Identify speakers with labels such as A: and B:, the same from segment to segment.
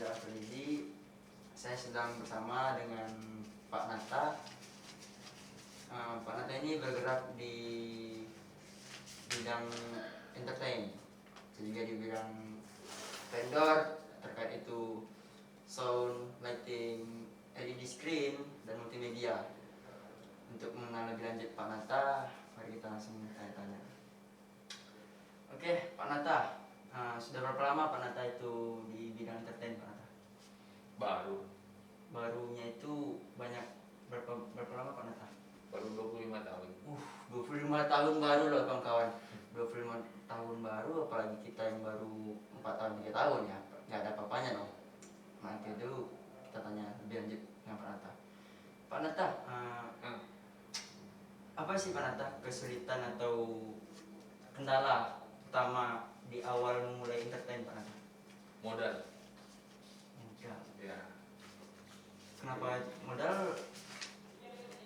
A: saya Freddy. Saya sedang bersama dengan Pak Nata. Pak Nata ini bergerak di bidang entertain, sehingga di bidang vendor terkait itu sound, lighting, LED screen, dan multimedia. Untuk mengenal lebih lanjut Pak Nata, mari kita langsung tanya-tanya. Oke, Pak Nata, sudah berapa lama Pak Nata itu di bidang entertain, Pak Nata? Barunya itu berapa lama Pak Nata?
B: Baru 25 tahun.
A: 25 tahun baru loh kawan-kawan. 25 tahun baru, apalagi kita yang baru 4 tahun 3 tahun ya. Nggak ada apa-apanya dong. Nanti dulu kita tanya lebih lanjut dengan Pak Nata. Pak Nata, apa sih Pak Nata kesulitan atau kendala utama di awal memulai entertain Pak Nata?
B: Modal.
A: Ya.
B: Ya.
A: Kenapa modal?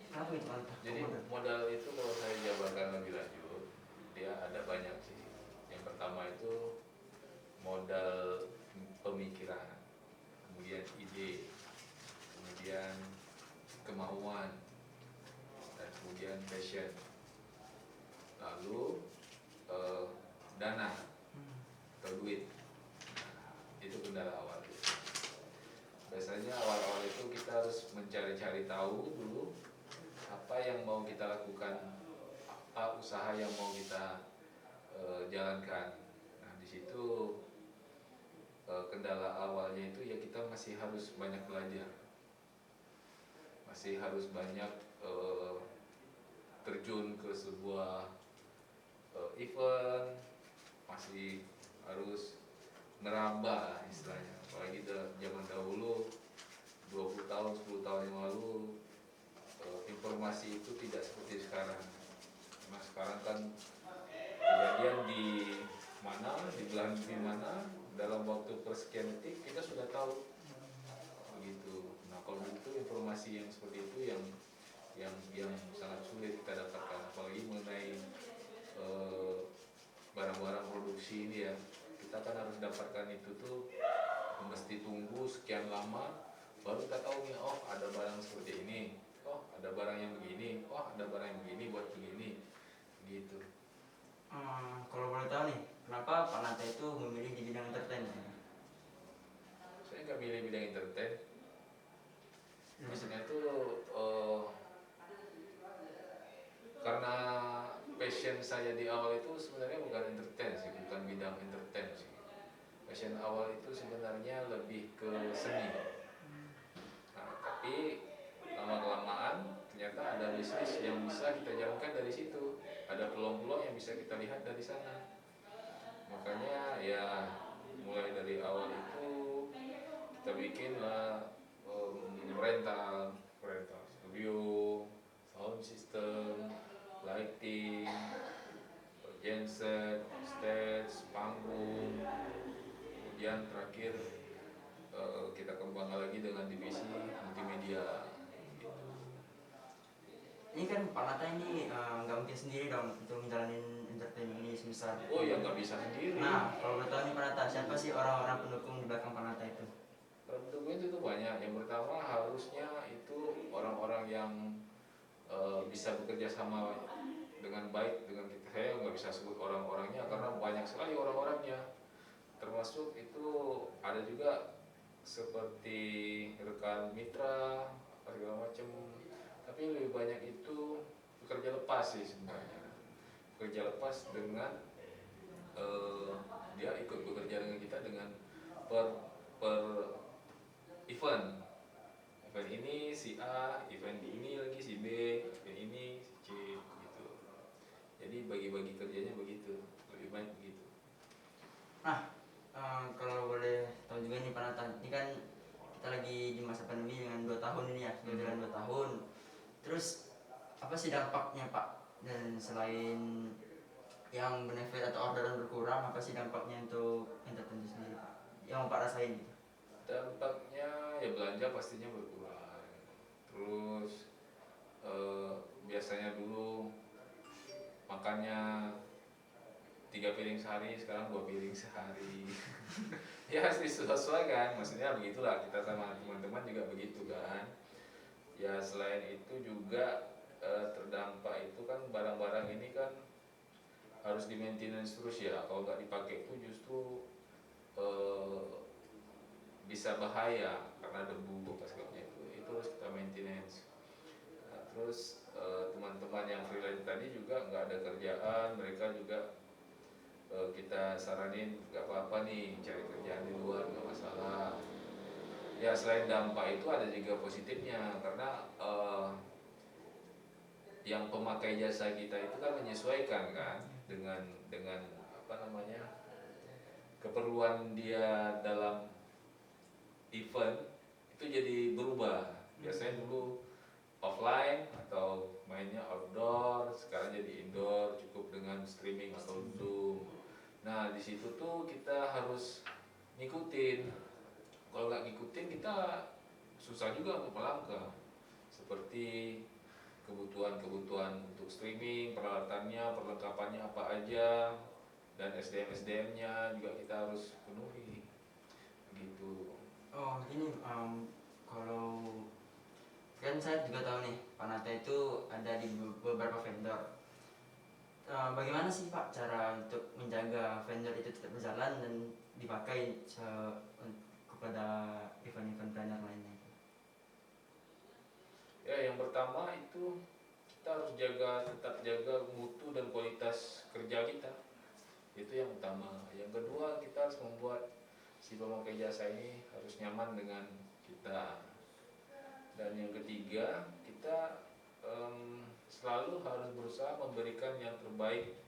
A: Kenapa itu Pak Nata?
B: Jadi modal itu kalau saya jabarkan lebih lanjut, dia ada banyak sih. Yang pertama itu modal pemikiran, kemudian ide, kemudian kemauan, dan kemudian passion. Lalu dana atau duit. Nah, itu kendala awal. Biasanya awal-awal itu kita harus mencari-cari tahu dulu apa yang mau kita lakukan, apa usaha yang mau kita jalankan. Nah, di situ kendala awalnya itu ya kita masih harus banyak belajar, masih harus banyak terjun ke sebuah event, masih harus merambah istilahnya. Apalagi zaman dahulu 20 tahun, 10 tahun yang lalu informasi itu tidak seperti sekarang. Nah, sekarang kan kejadian di mana, di belahan bumi mana, dalam waktu persekian detik kita sudah tahu begitu. Nah, kalau itu informasi yang seperti itu yang sangat sulit kita dapatkan, apalagi mengenai barang-barang produksi ini ya. Kita kan harus dapatkan itu tuh mesti tunggu sekian lama baru kita tahu nih, oh ada barang seperti ini, oh ada barang yang begini, oh ada barang yang begini buat begini gitu.
A: Kalau boleh tahu nih, kenapa Pak Nata itu memilih di bidang entertain?
B: Saya nggak milih bidang entertain. Biasanya itu karena passion saya di awal itu sebenarnya bukan entertain sih, bukan bidang entertain sih. Passion awal itu sebenarnya lebih ke seni. Nah, tapi lama-kelamaan ternyata ada bisnis yang bisa kita jalankan dari situ, ada peluang-peluang yang bisa kita lihat dari sana. Makanya ya mulai dari awal itu kita bikinlah rental studio, sound system, lighting, genset, stage, panggung. Kemudian terakhir kita kembangkan lagi dengan divisi multimedia gitu.
A: Ini kan Pak Nata ini nggak mungkin sendiri dong untuk menjalani entertain ini sebesar.
B: Oh ya, nggak bisa sendiri.
A: Nah, kalau boleh tahu nih Pak Nata, siapa sih orang-orang pendukung di belakang Pak Nata itu?
B: Pendukung itu tuh banyak. Yang pertama harusnya itu orang-orang yang bisa bekerja sama dengan baik dengan kita. Saya nggak bisa sebut orang-orangnya karena banyak sekali orang-orangnya. Termasuk itu ada juga seperti rekan mitra segala macam, tapi lebih banyak itu bekerja lepas sih sebenarnya. Bekerja lepas dengan dia ikut bekerja dengan kita dengan per event ini si A, event ini lagi si B, event ini si C gitu. Jadi bagi-bagi kerjanya begitu, lebih baik begitu.
A: Nah, kalau boleh tahu juga nih Pak Nata, ini kan kita lagi di masa pandemi dengan 2 tahun ini ya, sudah jalan 2 tahun. Terus apa sih dampaknya Pak? Dan selain yang benefit atau orderan berkurang, apa sih dampaknya untuk entertain itu sendiri Pak? Yang Pak rasain gitu?
B: Dampaknya ya belanja pastinya berkurang. Terus biasanya dulu makannya 3 piring sehari, sekarang 2 piring sehari. Ya harus disesuaikan, maksudnya begitulah, kita sama teman-teman juga begitu kan. Ya selain itu juga terdampak itu kan barang-barang ini kan harus di maintenance terus ya, kalau nggak dipakai itu justru eh, bisa bahaya karena debu apa segala itu harus kita maintenance. Nah, terus teman-teman yang freelance tadi juga nggak ada kerjaan, mereka juga kita saranin nggak apa-apa nih cari kerjaan di luar, nggak masalah. Ya selain dampak itu ada juga positifnya karena yang pemakai jasa kita itu kan menyesuaikan kan dengan apa namanya keperluan dia dalam event itu jadi berubah. Biasanya dulu offline atau mainnya outdoor, sekarang jadi indoor cukup dengan streaming atau Zoom. Nah di situ tuh kita harus ngikutin. Kalau nggak ngikutin kita susah juga untuk melangkah. Seperti kebutuhan-kebutuhan untuk streaming, peralatannya, perlengkapannya apa aja, dan SDM-SDM-nya juga kita harus penuhi. Gitu.
A: Oh ini kalau kan saya juga tahu nih Pak Nata itu ada di beberapa vendor. Bagaimana sih Pak cara untuk menjaga vendor itu tetap berjalan dan dipakai kepada event-event planner lainnya?
B: Ya, yang pertama itu kita harus tetap jaga mutu dan kualitas kerja kita. Itu yang utama. Yang kedua, kita harus membuat si pemakai jasa ini harus nyaman dengan kita. Dan yang ketiga, kita selalu harus berusaha memberikan yang terbaik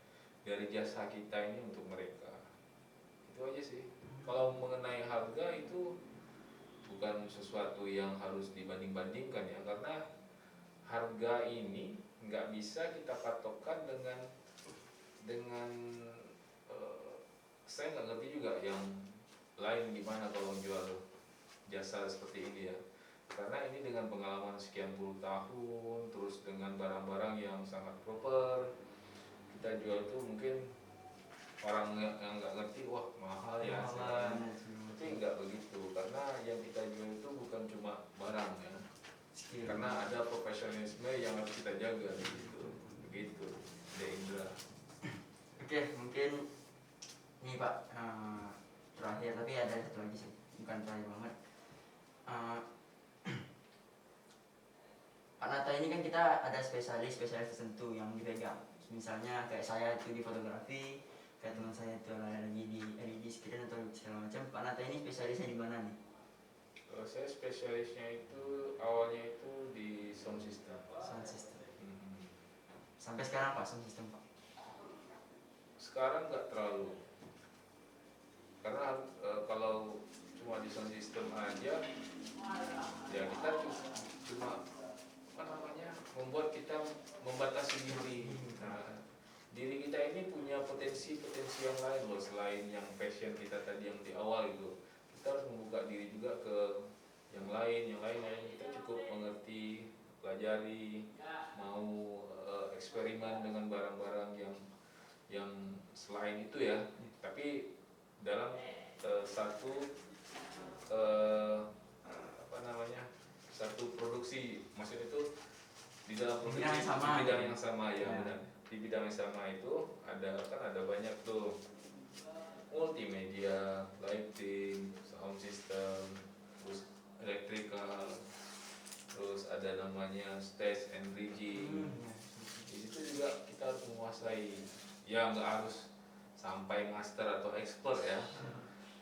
B: dari jasa kita ini untuk mereka. Itu aja sih. Kalau mengenai harga itu bukan sesuatu yang harus dibanding-bandingkan ya, karena harga ini nggak bisa kita patokkan dengan saya nggak ngerti juga yang lain gimana kalau jual jasa seperti ini ya, karena ini dengan pengalaman sekian puluh tahun terus dengan barang-barang yang sangat proper kita jual tuh mungkin orang yang nggak ngerti wah mahal ya, tapi nggak begitu karena yang kita jual itu bukan cuma barang ya, karena ada profesionalisme yang harus kita jaga begitu De Indra.
A: Oke, mungkin ini Pak terakhir, tapi ada satu lagi sih, bukan terakhir banget. Pak Nata ini kan kita ada spesialis tertentu yang dipegang. Misalnya kayak saya itu di fotografi, kayak teman saya itu lagi di LED screen atau segala macam. Pak Nata ini spesialisnya di mana nih?
B: Kalau saya spesialisnya itu awalnya itu di sound system.
A: Sound system. Sampai sekarang Pak sound system Pak?
B: Sekarang nggak terlalu, karena kalau cuma di sound system aja ya kita cuma apa namanya membuat kita membatasi diri. Nah, diri kita ini punya potensi-potensi yang lain loh selain yang passion kita tadi yang di awal itu. Kita harus membuka diri juga ke yang lain kita cukup mengerti, pelajari, mau eksperimen dengan barang-barang yang selain itu ya. Tapi dalam satu apa namanya satu produksi, maksud itu di dalam produksi di bidang yang sama ya, benar. Di bidang yang sama itu ada banyak tuh multimedia, lighting, sound system, terus electrical, terus ada namanya stage and rigging. Di situ juga kita harus menguasai, ya nggak harus sampai master atau expert ya,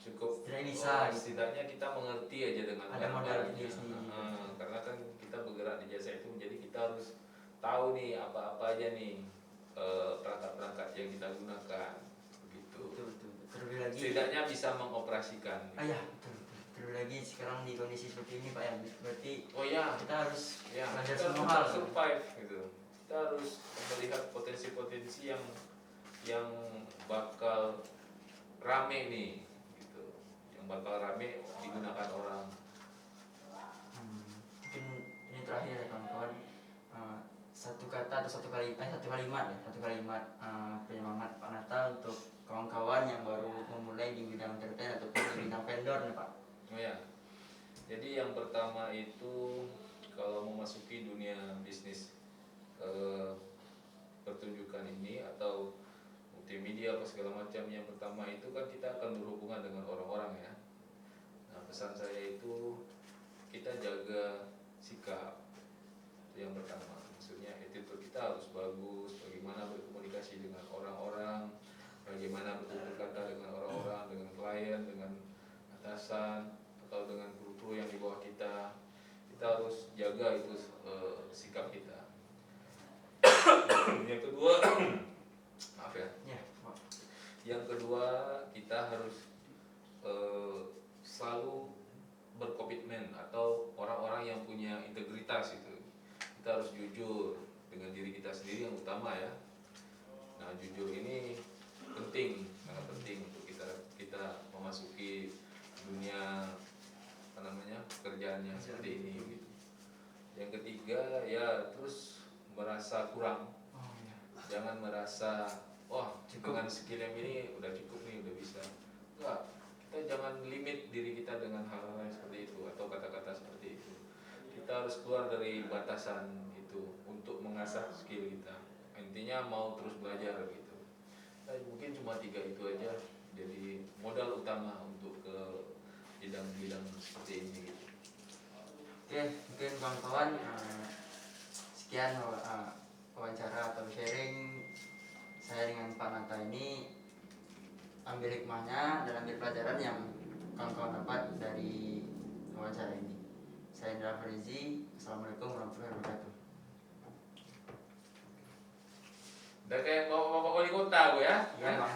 B: cukup setidaknya kita mengerti aja dengan barang-barangnya. Karena kan kita bergerak di jasa itu, jadi kita harus tahu nih apa-apa aja nih perangkat-perangkat yang kita gunakan begitu.
A: Terlebih lagi
B: Setidaknya bisa mengoperasikan.
A: Ya betul. Terlebih lagi sekarang di kondisi seperti ini Pak ya, berarti kita harus belajar
B: kita
A: semua hal.
B: Survive gitu. Kita harus melihat potensi-potensi yang bakal rame nih gitu, yang bakal rame digunakan orang.
A: Mungkin ini terakhir ya kawan-kawan, satu kata atau satu kalimat penyemangat Pak Nata untuk kawan-kawan yang baru memulai di bidang entertain ataupun di bidang vendor nih Pak.
B: Oh ya, jadi yang pertama itu kalau memasuki dunia bisnis pertunjukan ini atau multimedia apa segala macam, yang pertama itu kan kita akan berhubungan dengan orang-orang ya. Nah, pesan saya itu kita jaga sikap, itu yang pertama. Maksudnya attitude kita harus bagus, bagaimana berkomunikasi dengan orang-orang, bagaimana bertutur kata dengan orang-orang, dengan klien, dengan atasan atau dengan kru-kru yang di bawah kita. Kita harus jaga itu sikap kita. Yang kedua, maaf ya.
A: Ya, Pak.
B: Yang kedua, kita harus selalu berkomitmen atau orang-orang yang punya integritas itu. Kita harus jujur dengan diri kita sendiri yang utama ya. Nah, jujur ini penting, sangat penting untuk kita memasuki dunia apa namanya pekerjaan yang seperti ini. Gitu. Yang ketiga ya terus merasa kurang.
A: Oh ya.
B: Jangan merasa wah
A: Cukup.
B: dengan skill yang ini udah cukup nih, udah bisa. Enggak, kita jangan limit diri kita dengan hal-hal yang seperti itu atau kata-kata seperti itu. Kita harus keluar dari batasan itu untuk mengasah skill kita. Intinya mau terus belajar gitu. Nah, mungkin cuma 3 itu aja jadi modal utama untuk ke bidang-bidang seperti ini gitu.
A: Oke, mungkin kawan-kawan sekian wawancara atau sharing saya dengan Pak Nata ini. Ambil hikmahnya dan ambil pelajaran yang kawan-kawan dapat dari wawancara ini. Saya Indra Farizi. Assalamualaikum warahmatullahi wabarakatuh.
B: Udah kayak bapak-bapak wali kota gue ya.
A: Iya, Bang.